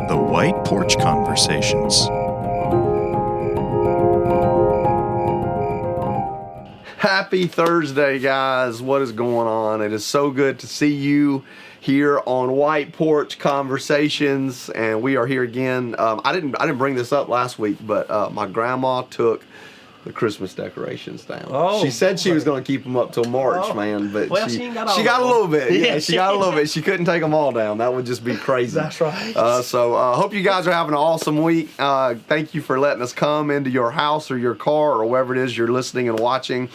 The White Porch Conversations. Happy Thursday, guys. What is going on? It is so good to see you here on White Porch Conversations, and we are here again. I didn't bring this up last week, but my grandma took the Christmas decorations down. Oh, she said she was going to keep them up till March, man, but well, she got a little bit. Yeah, she got a little bit. She couldn't take them all down. That would just be crazy. That's right. So hope you guys are having an awesome week. Thank you for letting us come into your house or your car or wherever it is you're listening and watching.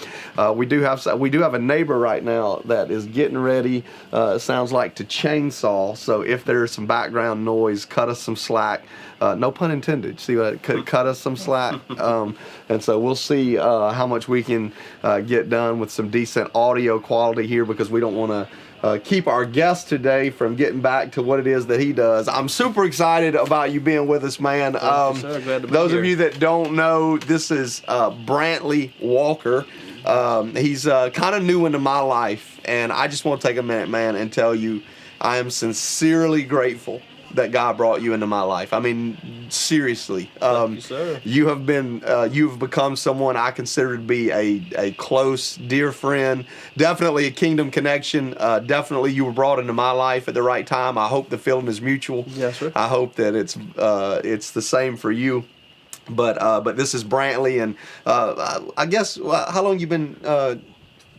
We do have a neighbor right now that is getting ready. It sounds like to chainsaw. So if there's some background noise, cut us some slack. No pun intended. See what? Cut us some slack. And so we'll see how much we can get done with some decent audio quality here, because we don't want to keep our guest today from getting back to what it is that he does. I'm super excited about you being with us, man. Those of you that don't know, this is Brantley Walker. He's kind of new into my life, and I just want to take a minute, man, and tell you I am sincerely grateful that God brought you into my life. I mean, seriously. Thank you, sir. You've become someone I consider to be a close, dear friend. Definitely a kingdom connection. Definitely you were brought into my life at the right time. I hope the feeling is mutual. Yes, sir. I hope that it's the same for you. But this is Brantley, and I guess how long you been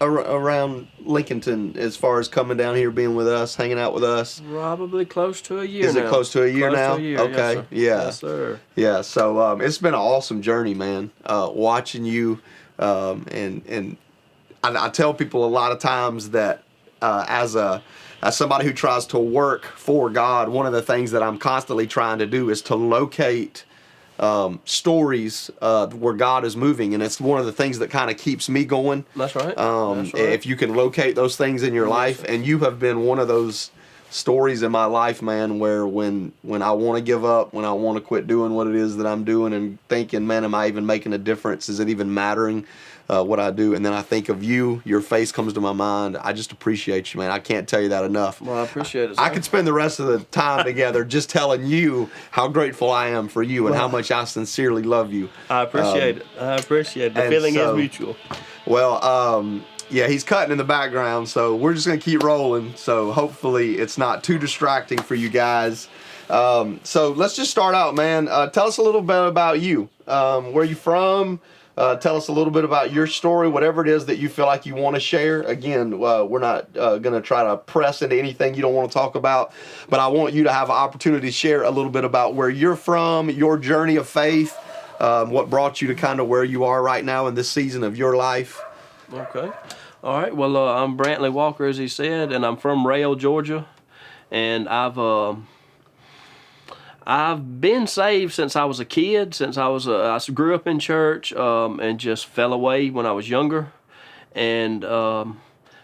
around Lincolnton as far as coming down here, being with us, hanging out with us? Probably close to a year now. Is it close to a year now? To a year, okay. yes, Yeah. Yes, sir. Yeah. So it's been an awesome journey, man. Watching you, and I tell people a lot of times that as somebody who tries to work for God, one of the things that I'm constantly trying to do is to locate stories where God is moving, and it's one of the things that kind of keeps me going. That's right. If you can locate those things in your life, and you have been one of those stories in my life, man, where when I want to give up, when I want to quit doing what it is that I'm doing and thinking, man, am I even making a difference? Is it even mattering what I do? And then I think of you, your face comes to my mind. I just appreciate you, man. I can't tell you that enough. Well, I appreciate it, sir. I could spend the rest of the time together just telling you how grateful I am for you and how much I sincerely love you. I appreciate it. I appreciate it. The feeling is mutual. Well, yeah, he's cutting in the background, so we're just going to keep rolling. So hopefully it's not too distracting for you guys. So let's just start out, man. Tell us a little bit about you. Where you from? Tell us a little bit about your story, whatever it is that you feel like you want to share. Again, we're not going to try to press into anything you don't want to talk about, but I want you to have an opportunity to share a little bit about where you're from, your journey of faith, what brought you to kind of where you are right now in this season of your life. Okay. All right. Well, I'm Brantley Walker, as he said, and I'm from Rail, Georgia, and I've been saved since I was a kid. I grew up in church and just fell away when I was younger, and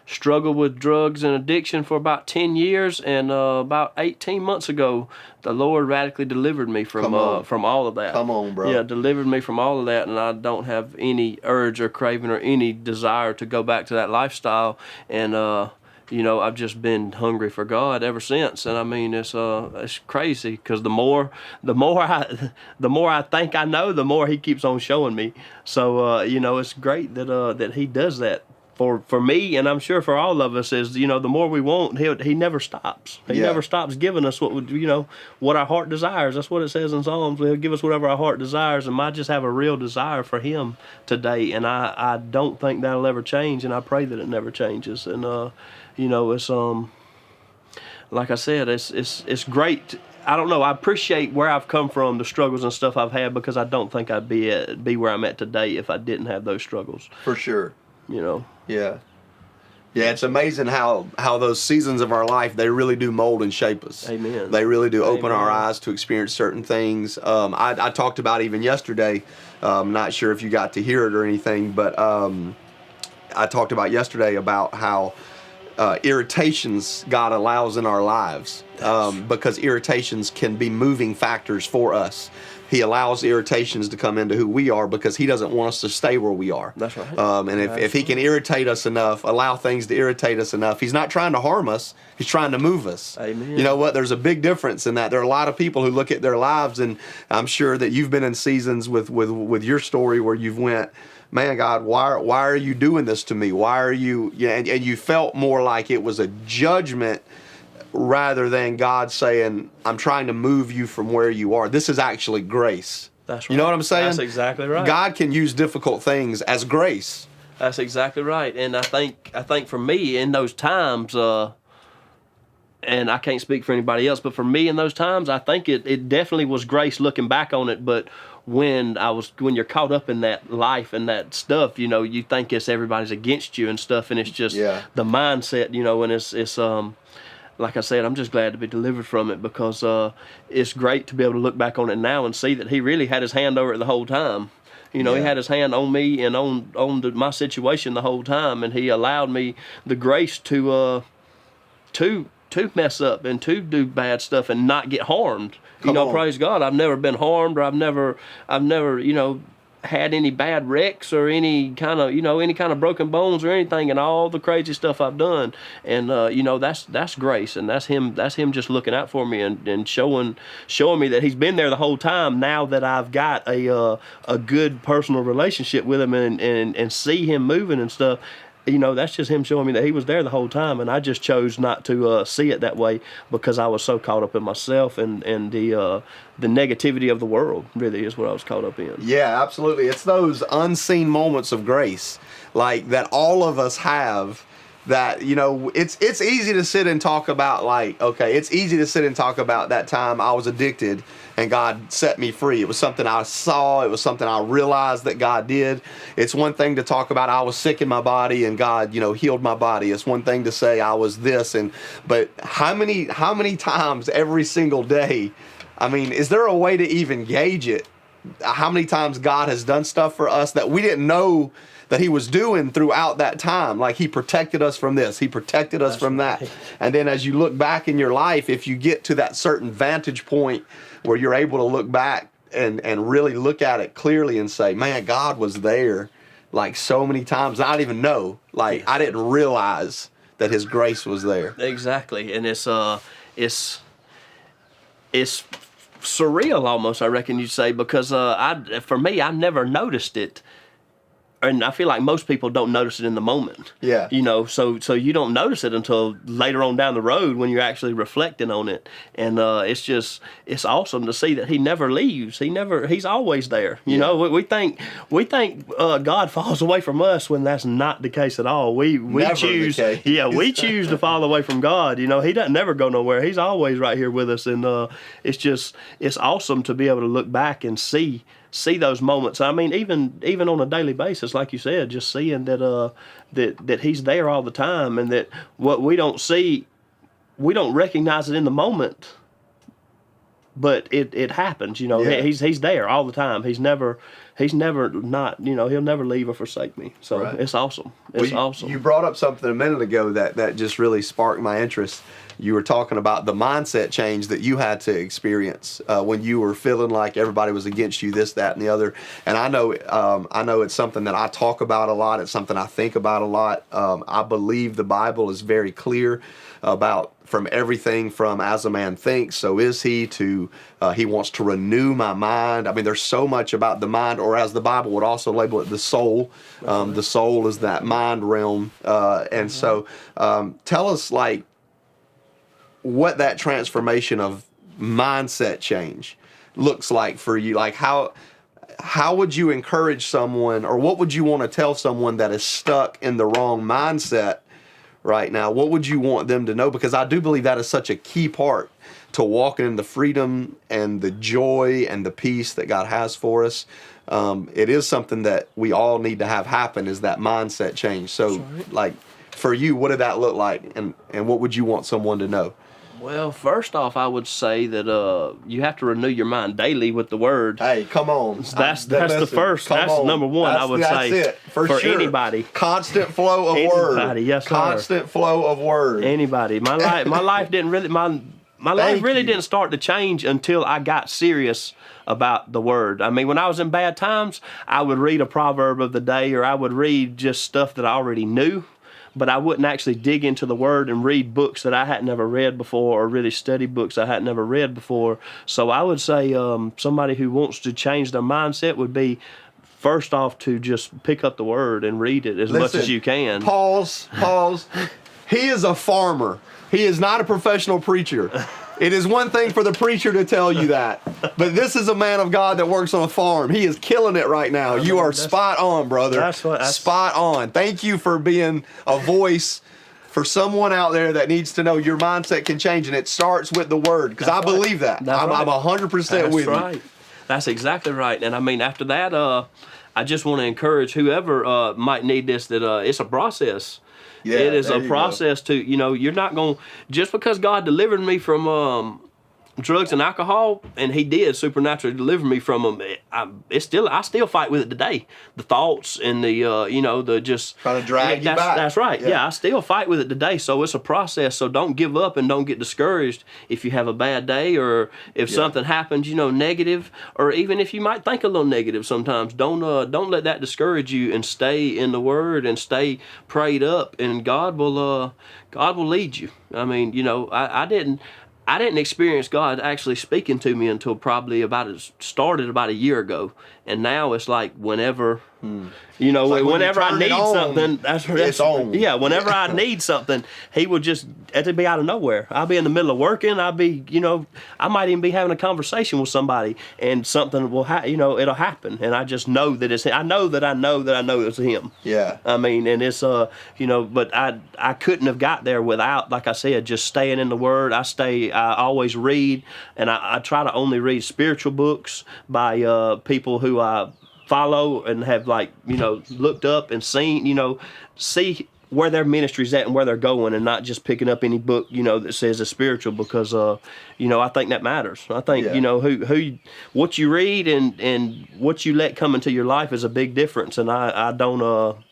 struggled with drugs and addiction for about 10 years. And about 18 months ago, the Lord radically delivered me from all of that. Come on, bro. Yeah, delivered me from all of that, and I don't have any urge or craving or any desire to go back to that lifestyle. And I've just been hungry for God ever since, and I mean it's crazy, because the more I think I know, the more He keeps on showing me. So it's great that He does that for me, and I'm sure for all of us. Is the more we want, He never stops. He never stops giving us what our heart desires. That's what it says in Psalms. He'll give us whatever our heart desires, and I just have a real desire for Him today, and I don't think that'll ever change, and I pray that it never changes. And it's like I said, it's great. I don't know. I appreciate where I've come from, the struggles and stuff I've had, because I don't think I'd be where I'm at today if I didn't have those struggles. For sure. Yeah. Yeah, it's amazing how those seasons of our life, they really do mold and shape us. Amen. They really do open our eyes to experience certain things. I talked about even yesterday, I'm not sure if you got to hear it or anything, but I talked about yesterday about how irritations God allows in our lives, because irritations can be moving factors for us. He allows irritations to come into who we are because he doesn't want us to stay where we are. That's right. And if he can irritate us enough, allow things to irritate us enough, he's not trying to harm us. He's trying to move us. Amen. You know what? There's a big difference in that. There are a lot of people who look at their lives, and I'm sure that you've been in seasons with your story where you've went, man, God, why are you doing this to me? Why are you? Yeah, and you felt more like it was a judgment rather than God saying, I'm trying to move you from where you are. This is actually grace. That's right. You know what I'm saying? That's exactly right. God can use difficult things as grace. That's exactly right. And I think for me in those times, and I can't speak for anybody else, but for me in those times, I think it definitely was grace looking back on it. But when you're caught up in that life and that stuff, you know, you think everybody's against you and stuff, and it's just the mindset, you know, and it's like I said, I'm just glad to be delivered from it, because it's great to be able to look back on it now and see that he really had his hand over it the whole time. You know, he had his hand on me and on my situation the whole time, and he allowed me the grace to mess up and to do bad stuff and not get harmed. You know, praise God, I've never been harmed, or I've never, you know, had any bad wrecks or any kind of broken bones or anything, and all the crazy stuff I've done. And you know, that's grace, and that's him just looking out for me and showing me that he's been there the whole time. Now that I've got a good personal relationship with him and see him moving and stuff, you know, that's just him showing me that he was there the whole time, and I just chose not to see it that way because I was so caught up in myself and the negativity of the world, really, is what I was caught up in. Yeah, absolutely. It's those unseen moments of grace, like, that all of us have, that, you know, it's easy to sit and talk about, like, okay, it's easy to sit and talk about that time I was addicted and God set me free. It was something I saw. It was something I realized that God did. It's one thing to talk about I was sick in my body and God, you know, healed my body. It's one thing to say I was this, but how many times every single day, I mean, is there a way to even gauge it? How many times God has done stuff for us that we didn't know that he was doing throughout that time? Like, he protected us from this, he protected us from that. And then as you look back in your life, if you get to that certain vantage point where you're able to look back and really look at it clearly and say, man, God was there, like, so many times I didn't even know, like, I didn't realize that his grace was there. Exactly. And it's surreal almost, I reckon you'd say, because for me, I've never noticed it. And I feel like most people don't notice it in the moment. Yeah. You know, so you don't notice it until later on down the road when you're actually reflecting on it. And it's awesome to see that he never leaves. He's always there. You know, we think God falls away from us when that's not the case at all. We choose we choose to fall away from God. You know, he doesn't never go nowhere. He's always right here with us. And it's awesome to be able to look back and see those moments. I mean, even on a daily basis, like you said, just seeing that he's there all the time, and that what we don't see, we don't recognize it in the moment, but it happens. You know, he's there all the time. He's never not. You know, he'll never leave or forsake me. So It's awesome. It's awesome. You brought up something a minute ago that just really sparked my interest. You were talking about the mindset change that you had to experience when you were feeling like everybody was against you, this, that, and the other. And I know it's something that I talk about a lot. It's something I think about a lot. I believe the Bible is very clear about, from everything from as a man thinks, so is he, to he wants to renew my mind. I mean, there's so much about the mind, or as the Bible would also label it, the soul. The soul is that mind realm. And so tell us, like, what that transformation of mindset change looks like for you. Like, how would you encourage someone, or what would you want to tell someone that is stuck in the wrong mindset right now? What would you want them to know? Because I do believe that is such a key part to walking in the freedom and the joy and the peace that God has for us. It is something that we all need to have happen, is that mindset change. So, like, for you, what did that look like, and what would you want someone to know? Well, first off, I would say that you have to renew your mind daily with the Word. Hey, come on. That's the first. That's number one. I would say that's it, for sure. Anybody. Constant flow of word. Anybody, yes, sir. Constant flow of word. Anybody. My life didn't really my life really didn't start to change until I got serious about the Word. I mean, when I was in bad times, I would read a proverb of the day, or I would read just stuff that I already knew. But I wouldn't actually dig into the Word and read books that I hadn't ever read before, or really study books I hadn't ever read before. So I would say somebody who wants to change their mindset would be, first off, to just pick up the Word and read it as much as you can. Pause. He is a farmer. He is not a professional preacher. It is one thing for the preacher to tell you that, but this is a man of God that works on a farm. He is killing it right now. You are spot on, brother. Spot on. Thank you for being a voice for someone out there that needs to know your mindset can change, and it starts with the Word, because I believe that. I'm 100% with you. That's right. That's exactly right. And I mean, after that, I just want to encourage whoever might need this, that it's a process. Yeah, it is a process to, you're not going to, just because God delivered me from drugs and alcohol, and he did supernaturally deliver me from them, I still fight with it today. The thoughts and the, the just trying to drag you back. That's right. Yeah, I still fight with it today. So it's a process. So don't give up and don't get discouraged if you have a bad day, or if something happens, negative, or even if you might think a little negative sometimes. Don't let that discourage you, and stay in the Word and stay prayed up, and God will lead you. I mean, I didn't experience God actually speaking to me until probably started about a year ago, and now it's like whenever, whenever I need something, that's on. Yeah, whenever I need something, he will just, it'll be out of nowhere. I'll be in the middle of working. I'll be, I might even be having a conversation with somebody, and something will, it'll happen, and I just know that it's. I know it's him. Yeah. I mean, and it's but I couldn't have got there without, like I said, just staying in the Word. I always read, and I try to only read spiritual books by people who I follow and have looked up and seen, see where their ministry's at and where they're going, and not just picking up any book, that says it's spiritual, because, I think that matters. I think, what you read and what you let come into your life is a big difference. And I don't,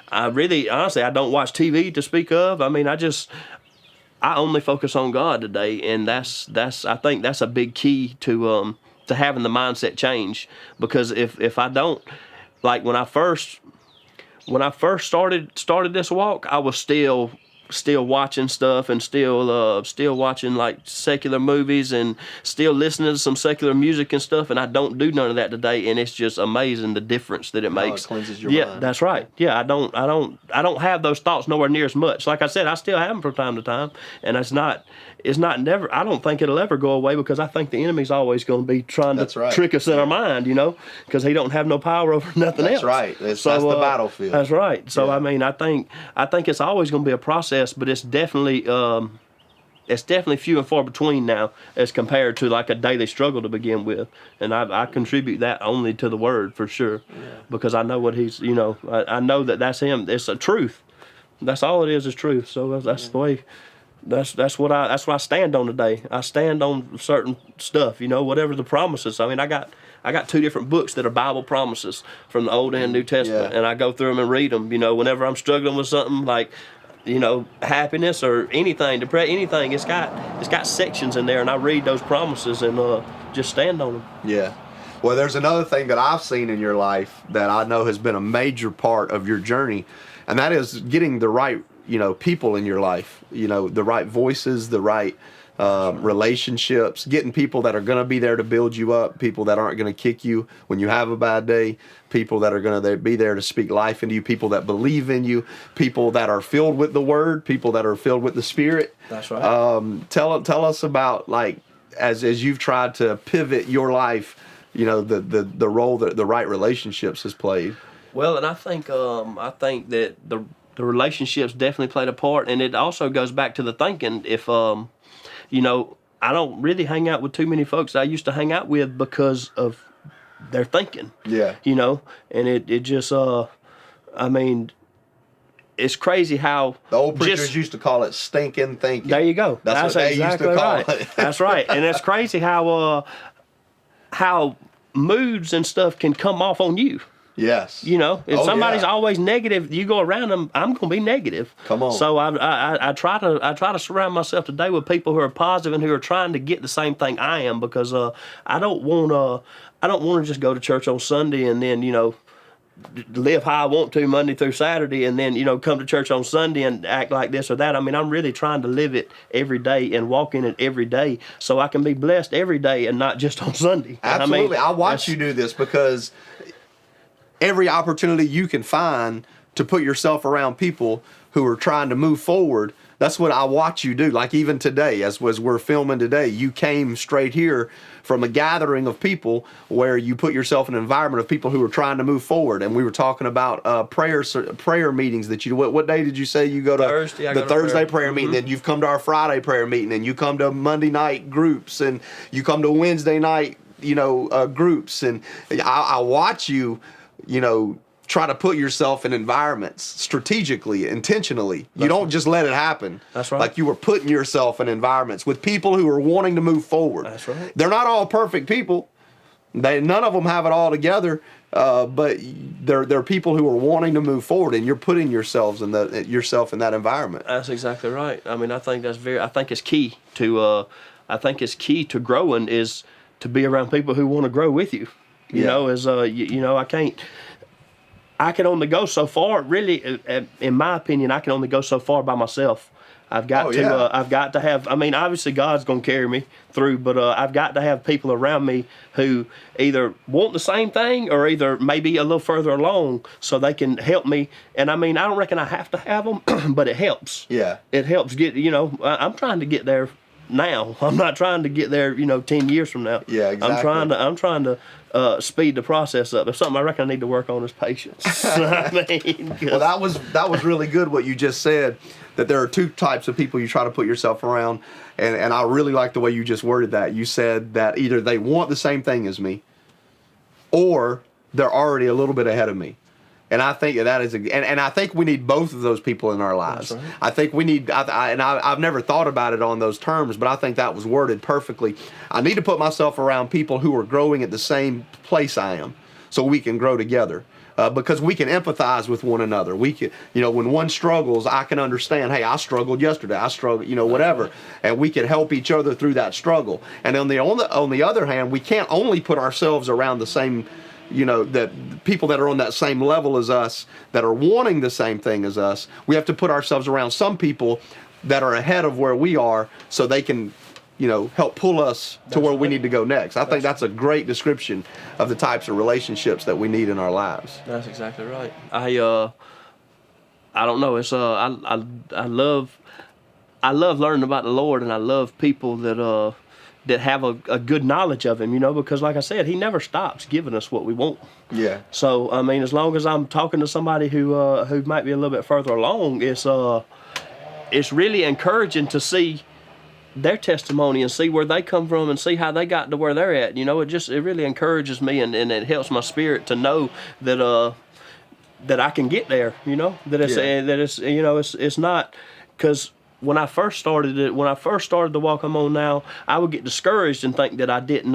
I really, honestly, I don't watch TV to speak of. I mean, I only focus on God today, and that's I think that's a big key to having the mindset change. Because if I don't, like when I first started this walk, I was still watching stuff, and still watching like secular movies, and still listening to some secular music and stuff, and I don't do none of that today, and it's just amazing the difference that it makes. It cleanses your mind. Yeah, that's right. Yeah, I don't have those thoughts nowhere near as much. Like I said, I still have them from time to time, and it's not never. I don't think it'll ever go away, because I think the enemy's always going to be trying to trick us in our mind, because he don't have no power over nothing else. That's right. That's the battlefield. That's right. So I mean, I think it's always going to be a process, but it's definitely few and far between now, as compared to like a daily struggle to begin with. And I contribute that only to the Word, for sure, because I know what he's, I know that's him. It's a truth. That's all it is truth. So that's the way. That's what I stand on today. I stand on certain stuff, whatever the promises. I mean, I got 2 different books that are Bible promises from the Old and New Testament, and I go through them and read them. Whenever I'm struggling with something like, happiness or anything, anything, it's got sections in there, and I read those promises and just stand on them. Yeah. Well, there's another thing that I've seen in your life that I know has been a major part of your journey, and that is getting the right people in your life, the right voices, the right relationships, getting people that are going to be there to build you up, people that aren't going to kick you when you have a bad day, people that are going to be there to speak life into you, people that believe in you, people that are filled with the Word, people that are filled with the Spirit. That's right. Tell us about, like, as you've tried to pivot your life, the role that the right relationships has played. Well, and I think that the relationships definitely played a part, and it also goes back to the thinking. If I don't really hang out with too many folks I used to hang out with because of their thinking. Yeah. And it just I mean, it's crazy how the old preachers used to call it stinking thinking. There you go. That's what they exactly used to call right. it. That's right. And it's crazy how moods and stuff can come off on you. Yes. You know, if Oh, somebody's yeah. always negative, you go around them, I'm going to be negative. Come on. So I try to surround myself today with people who are positive and who are trying to get the same thing I am, because I don't want to just go to church on Sunday and then, you know, live how I want to Monday through Saturday and then, you know, come to church on Sunday and act like this or that. I mean, I'm really trying to live it every day and walk in it every day so I can be blessed every day and not just on Sunday. Absolutely. I mean, I watch you do this because every opportunity you can find to put yourself around people who are trying to move forward, that's what I watch you do. Like even today, as we're filming today, you came straight here from a gathering of people where you put yourself in an environment of people who are trying to move forward. And we were talking about prayer meetings that you do. What day did you say you go to? Thursday. The Thursday prayer meeting. Then you've come to our Friday prayer meeting, and you come to Monday night groups, and you come to Wednesday night, you know, groups. And I watch you, you know, try to put yourself in environments strategically, intentionally. You don't just let it happen. That's right. Like you were putting yourself in environments with people who are wanting to move forward. That's right. They're not all perfect people. None of them have it all together. But they're people who are wanting to move forward, and you're putting yourself in that environment. That's exactly right. I mean, I think it's key to growing is to be around people who want to grow with you. You know, you know, I can only go so far. Really, in my opinion, I can only go so far by myself. I've got to have. I mean, obviously God's gonna carry me through, but I've got to have people around me who either want the same thing or either maybe a little further along, so they can help me. And I mean, I don't reckon I have to have them, but it helps. Yeah, it helps get. You know, I'm trying to get there now. I'm not trying to get there, you know, 10 years from now. Yeah, exactly. I'm trying to speed the process up. If something I reckon I need to work on is patience. I mean, well, that was really good what you just said, that there are two types of people you try to put yourself around, and I really like the way you just worded that. You said that either they want the same thing as me, or they're already a little bit ahead of me. And I think that is, and I think we need both of those people in our lives. Right. I think we need, I've never thought about it on those terms, but I think that was worded perfectly. I need to put myself around people who are growing at the same place I am, so we can grow together. Because we can empathize with one another. We can, you know, when one struggles, I can understand, hey, I struggled yesterday. I struggled, you know, whatever. And we can help each other through that struggle. And on the other hand, we can't only put ourselves around the same, you know, that people that are on that same level as us, that are wanting the same thing as us. We have to put ourselves around some people that are ahead of where we are, so they can, you know, help pull us to where we need to go next. I think that's a great description of the types of relationships that we need in our lives. That's exactly right. I don't know. It's I love learning about the Lord, and I love people that have a good knowledge of Him, you know, because like I said, He never stops giving us what we want. Yeah. So I mean, as long as I'm talking to somebody who might be a little bit further along, it's really encouraging to see their testimony and see where they come from and see how they got to where they're at. You know, it really encourages me, and it helps my spirit to know that that I can get there. You know, that it's you know, it's not, because when I first started the walk I'm on now, I would get discouraged and think that I didn't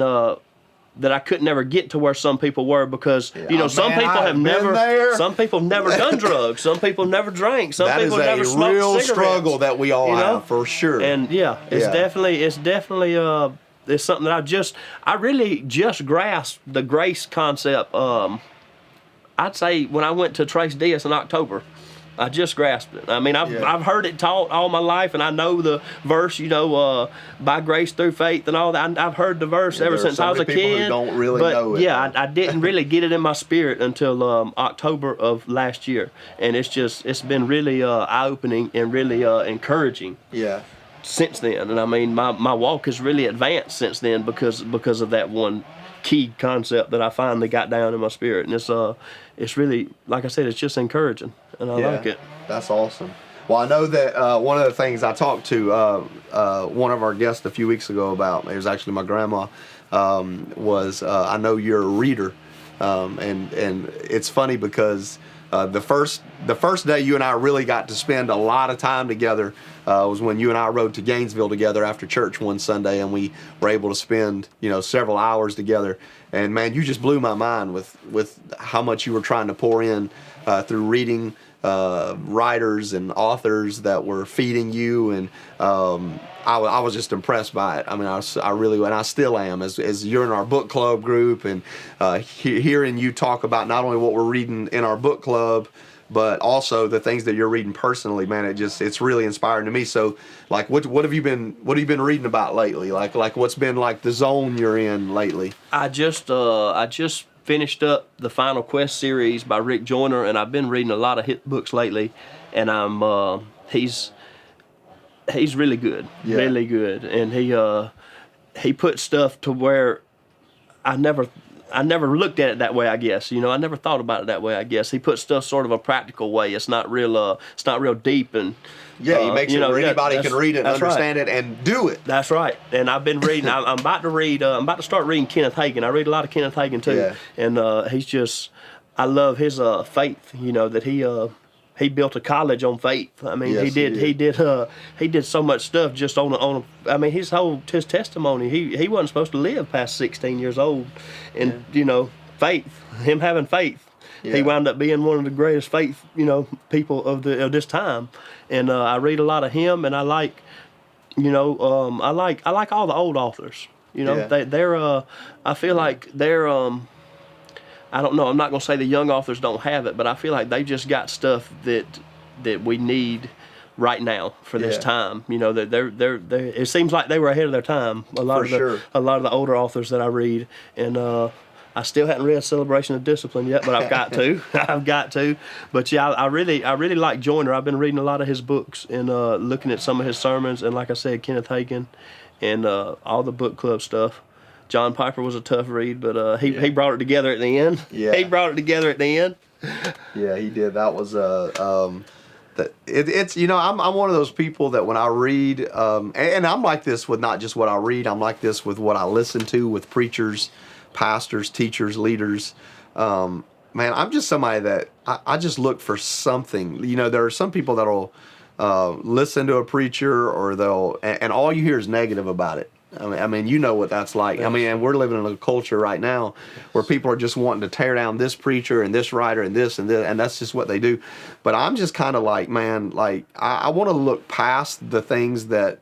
that I could never get to where some people were, because you know, some people have never done drugs, some people never drank, some people never smoked cigarettes. That is a real struggle that we all have, for sure. And it's definitely it's something that I really just grasped the grace concept. I'd say when I went to Trace Diaz in October, I just grasped it. I mean, I've heard it taught all my life, and I know the verse, you know, by grace through faith and all that. I've heard the verse ever since I was a kid. Who don't really know it. Yeah, I didn't really get it in my spirit until October of last year, and it's been really eye-opening and really encouraging. Yeah. Since then, and I mean, my walk has really advanced since then because of that one key concept that I finally got down in my spirit, and it's really, like I said, it's just encouraging, and I like it. That's awesome. Well, I know that one of the things I talked to one of our guests a few weeks ago about, it was actually my grandma, was I know you're a reader, and it's funny because The first day you and I really got to spend a lot of time together was when you and I rode to Gainesville together after church one Sunday, and we were able to spend several hours together. And man, you just blew my mind with how much you were trying to pour in through reading writers and authors that were feeding you, and I was just impressed by it. I mean, I really, and I still am, as you're in our book club group, and hearing you talk about not only what we're reading in our book club, but also the things that you're reading personally. Man, it's really inspiring to me. So, like, what have you been reading about lately? Like what's been like the zone you're in lately? I just finished up the Final Quest series by Rick Joyner, and I've been reading a lot of his books lately, and he's really good, really good, and he put stuff to where I never looked at it that way, I guess. I never thought about it that way, I guess. He put stuff sort of a practical way. It's not real deep, and he makes it where anybody can read it and understand it and do it. That's right. And I've been reading. I'm about to start reading Kenneth Hagin. I read a lot of Kenneth Hagin too, and I love his faith. That he built a college on faith. I mean, Yes, he did so much stuff just on. I mean, his testimony. He wasn't supposed to live past 16 years old, and faith. Him having faith. Yeah. He wound up being one of the greatest faith people of this time, and I read a lot of him, and I like I like all the old authors. They're I feel like they're I don't know. I'm not gonna say the young authors don't have it, but I feel like they just got stuff that we need right now for this time. That they're it seems like they were ahead of their time. A lot of the older authors that I read, and I still haven't read Celebration of Discipline yet, but I've got to. I've got to. But yeah, I really like Joyner. I've been reading a lot of his books and looking at some of his sermons, and like I said, Kenneth Hagin, and all the book club stuff. John Piper was a tough read, but he brought it together at the end. Yeah. He brought it together at the end. Yeah, he did. That was it's I'm one of those people that when I read, and I'm like this with not just what I read. I'm like this with what I listen to with preachers, pastors, teachers, leaders. Man, I'm just somebody that I just look for something. There are some people that'll listen to a preacher, or and all you hear is negative about it. I mean, you know what that's like. I mean, and we're living in a culture right now where people are just wanting to tear down this preacher and this writer and this, and that's just what they do. But I'm just kind of like, man, like I want to look past the things that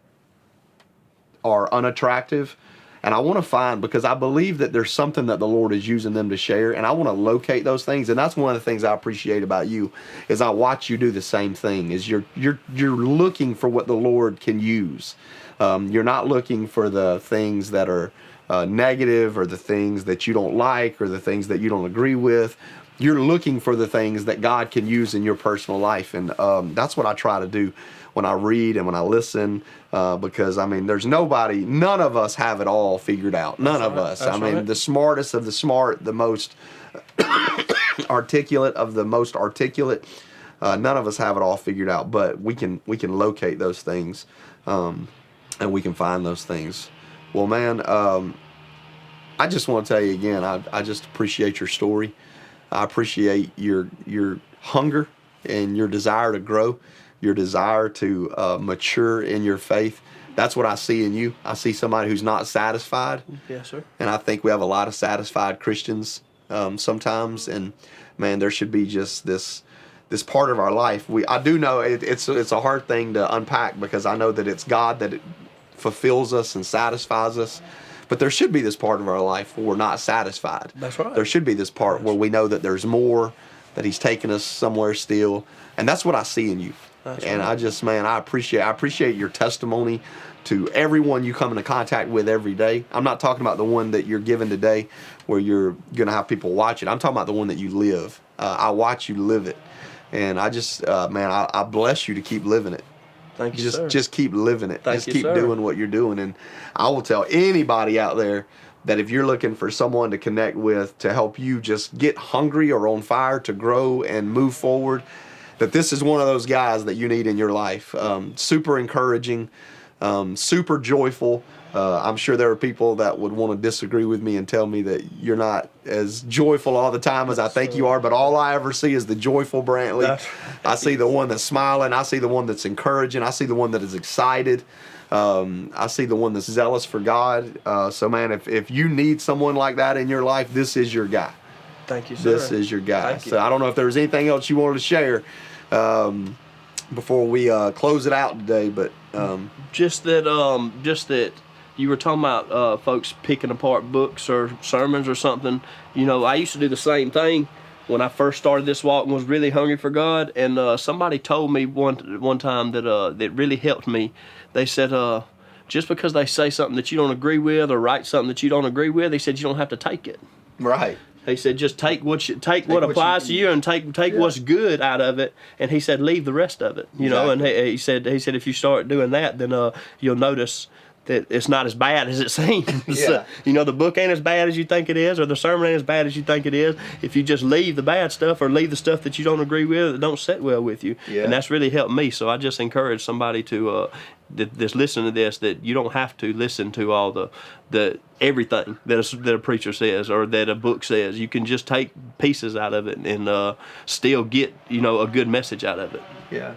are unattractive, and I want to find, because I believe that there's something that the Lord is using them to share, and I want to locate those things. And that's one of the things I appreciate about you, is I watch you do the same thing. Is you're looking for what the Lord can use. You're not looking for the things that are negative, or the things that you don't like, or the things that you don't agree with. You're looking for the things that God can use in your personal life, and that's what I try to do when I read and when I listen, because I mean, none of us have it all figured out. None of us. I mean, the smartest of the smart, the most articulate of the most articulate. None of us have it all figured out, but we can locate those things, and we can find those things. Well, man, I just want to tell you again, I just appreciate your story. I appreciate your hunger and your desire to grow, your desire to mature in your faith. That's what I see in you. I see somebody who's not satisfied. Yes, sir. And I think we have a lot of satisfied Christians sometimes. And man, there should be just this part of our life. I do know it's a hard thing to unpack, because I know that it's God that fulfills us and satisfies us. But there should be this part of our life where we're not satisfied. That's right. There should be this part where we know that there's more, that He's taken us somewhere still. And that's what I see in you. That's and right. I appreciate your testimony to everyone you come into contact with every day. I'm not talking about the one that you're giving today where you're going to have people watch it. I'm talking about the one that you live. I watch you live it. And I just, I bless you to keep living it. Thank you, sir. Just keep living it. Thank you, keep sir. doing what you're doing. And I will tell anybody out there that if you're looking for someone to connect with to help you just get hungry or on fire to grow and move forward, that this is one of those guys that you need in your life. Super encouraging, super joyful, I'm sure there are people that would want to disagree with me and tell me that you're not as joyful all the time as I think you are, but all I ever see is the joyful Brantley. I see the one that's smiling. I see the one that's encouraging. I see the one that is excited. I see the one that's zealous for God. So, man, if you need someone like that in your life, this is your guy. Thank you, sir. This is your guy. Thank you. So I don't know if there was anything else you wanted to share before we close it out today, but just that you were talking about folks picking apart books or sermons or something. You know, I used to do the same thing when I first started this walk and was really hungry for God. And somebody told me one time that really helped me. They said, just because they say something that you don't agree with or write something that you don't agree with, they said you don't have to take it. right. He said, just take what applies to you and take what's good out of it. And he said, leave the rest of it. You know, and he said if you start doing that, then you'll notice that it's not as bad as it seems. Yeah. You know, the book ain't as bad as you think it is, or the sermon ain't as bad as you think it is. If you just leave the bad stuff or leave the stuff that you don't agree with, that don't sit well with you. Yeah. And that's really helped me. So I just encourage somebody to that's listening to this, that you don't have to listen to all the everything that a preacher says or that a book says. You can just take pieces out of it and still get, you know, a good message out of it. Yeah.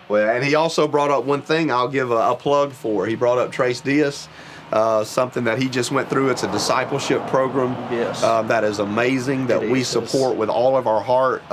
Well, and he also brought up one thing I'll give a plug for. He brought up Trace Diaz, something that he just went through. It's a discipleship program. Yes. That is amazing, that we support with all of our heart.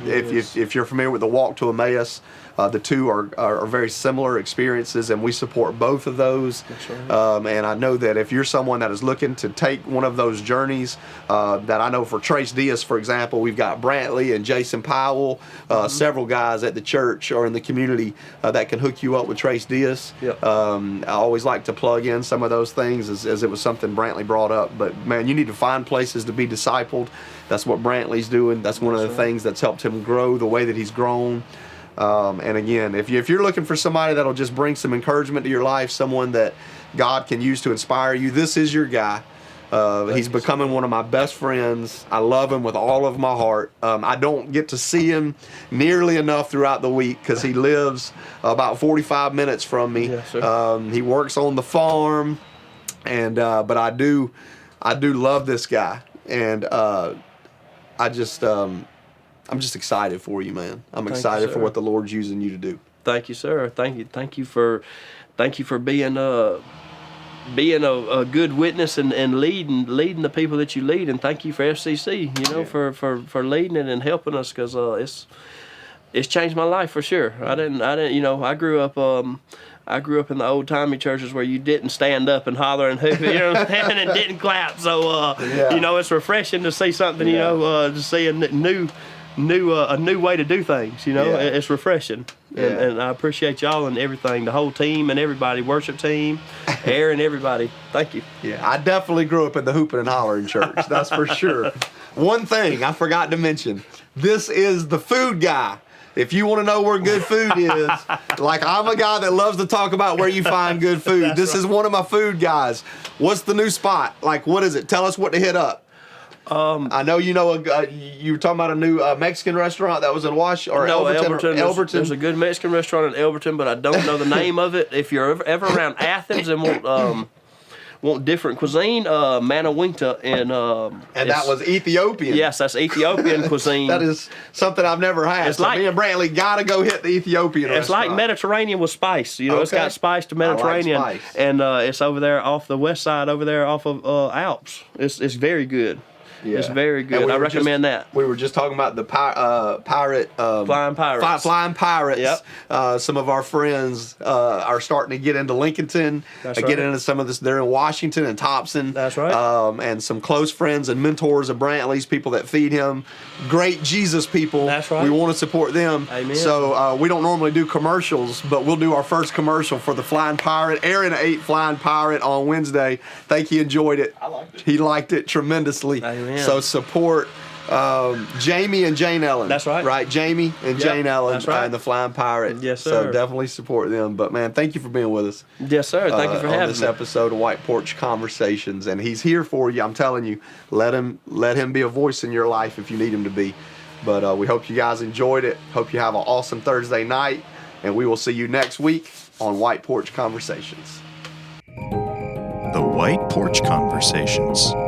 If you're familiar with the Walk to Emmaus, the two are very similar experiences, and we support both of those. That's right. And I know that if you're someone that is looking to take one of those journeys, that I know for Trace Diaz, for example, we've got Brantley and Jason Powell, several guys at the church or in the community that can hook you up with Trace Diaz. Yep. I always like to plug in some of those things as it was something Brantley brought up. But, man, you need to find places to be discipled. That's what Brantley's doing. That's one of the things that's helped him grow the way that he's grown. And again, if you're looking for somebody that'll just bring some encouragement to your life, someone that God can use to inspire you, this is your guy. He's becoming one of my best friends. I love him with all of my heart. I don't get to see him nearly enough throughout the week because he lives about 45 minutes from me. Yes, sir. He works on the farm, and but I do love this guy, and I'm just excited for you, man. I'm excited for what the Lord's using you to do. Thank you, sir. Thank you for being a good witness and leading the people that you lead. And thank you for FCC, you know, for leading it and helping us, because it's changed my life for sure. I didn't, you know, I grew up in the old timey churches where you didn't stand up and holler and hoop, you know what I'm saying, and didn't clap. So you know, it's refreshing to see something, you know, to see a new way to do things, you know. It's refreshing. And I appreciate y'all and everything, the whole team and everybody, worship team, Aaron, everybody. Thank you. Yeah, I definitely grew up in the hooping and hollering church, that's for sure. One thing I forgot to mention, this is the food guy. If you want to know where good food is, like, I'm a guy that loves to talk about where you find good food. This is one of my food guys. What's the new spot? Like, what is it? Tell us what to hit up. I know you know you were talking about a new Mexican restaurant that was in Elberton. There's a good Mexican restaurant in Elberton, but I don't know the name of it. If you're ever around Athens and want different cuisine, Manawinta and that was Ethiopian. Yes, that's Ethiopian cuisine. That is something I've never had. It's so like, me and Brantley gotta go hit the Ethiopian It's restaurant. like Mediterranean with spice. You know, It's got spice to Mediterranean, I like spice. And it's over there off the west side, over there off of Alps. It's very good. Yeah. It's very good. I recommend that. We were just talking about the Flying Pirates. Flying Pirates. Yep. Some of our friends are starting to get into Lincolnton. That's get right. into some of this. They're in Washington and Thompson. That's right. And some close friends and mentors of Brantley's, people that feed him. Great Jesus people. That's right. We want to support them. Amen. So we don't normally do commercials, but we'll do our first commercial for the Flying Pirate. Aaron ate Flying Pirate on Wednesday. Think he enjoyed it. I liked it. He liked it tremendously. Amen. So support Jamie and Jane Ellen. That's right. Right, Jamie and Jane Ellen that's right. and the Flying Pirate. Yes, So sir. definitely support them. But, man, thank you for being with us. Yes, sir. Thank you for on having this me. episode of White Porch Conversations. And he's here for you. I'm telling you, let him be a voice in your life if you need him to be. But we hope you guys enjoyed it. Hope you have an awesome Thursday night. And we will see you next week on White Porch Conversations. White Porch Conversations.